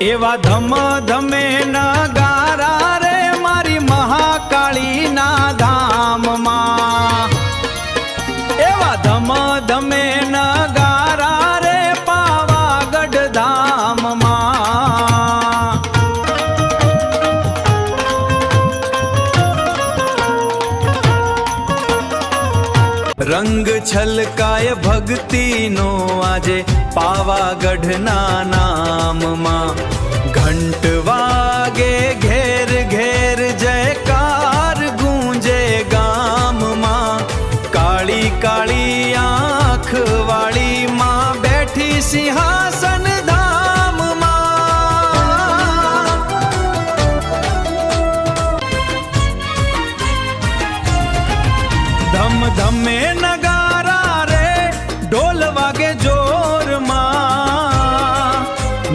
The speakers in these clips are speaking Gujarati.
એવા ધમ ધમે નગારા રે મારી મહાકાળીના ધામમાં, એવા ધમ ધમે નગારા રે પાવાગઢ ધામમાં। રંગ છલકાય ભક્તિનો આજે પાવાગઢના નામમાં, ઘંટ વાગે ઘેર ઘેર જયકાર ગૂંજે ગામમાં। કાળી કાળી આંખ વાળી માં બેઠી સિંહાસન ધામમાં। ધમ ધમે નગારા રે ઢોલ વાગે જોરમાં,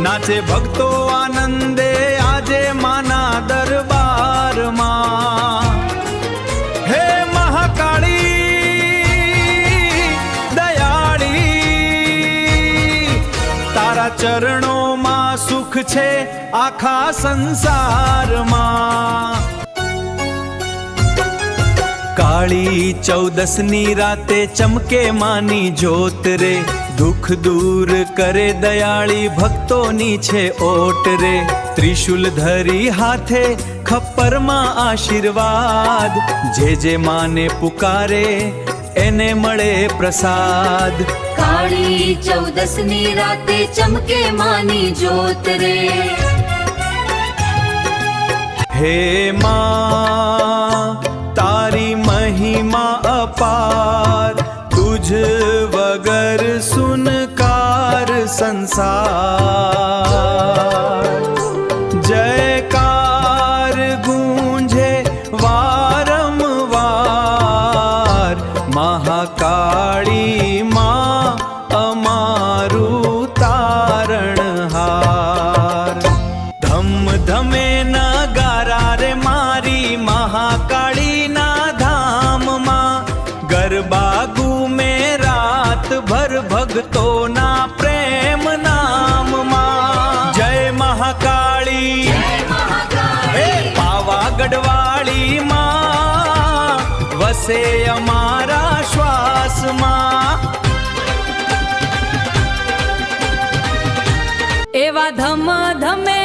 નાચે ભક્તો આનંદે આજે માના દરબારમાં। હે મહાકાળી દયાળી, તારા ચરણોમાં સુખ છે આખા સંસારમાં। કાળી ચૌદસની રાતે ચમકે માની જ્યોત રે, દુઃખ દૂર કરે દયાળી ભક્તોની છે ઓટ રે। ત્રિશુલ ધરી હાથે ખપ્પરમાં આશીર્વાદ, જે માને પુકારે એને મળે પ્રસાદ। કાળી ચૌદસની રાતે ચમકે માની જ્યોત રે। હે માં તારી મહિમા અપાર, તુજ વગર સુનકાર સંસાર। જયકાર ગૂંજે વારંવાર, મહાકાળી માં અમારું તારણહાર। ધમ ધમે નગારા રે મારી મહાકાળીના ધામમાં, ગરબા ઘૂમે રાત ભર ભક્તોના પ્રેમ નામમાં। જય મહાકાળી હે પાવાગઢ વાળી માં, વસે અમારા શ્વાસમાં। એવા ધમ ધમે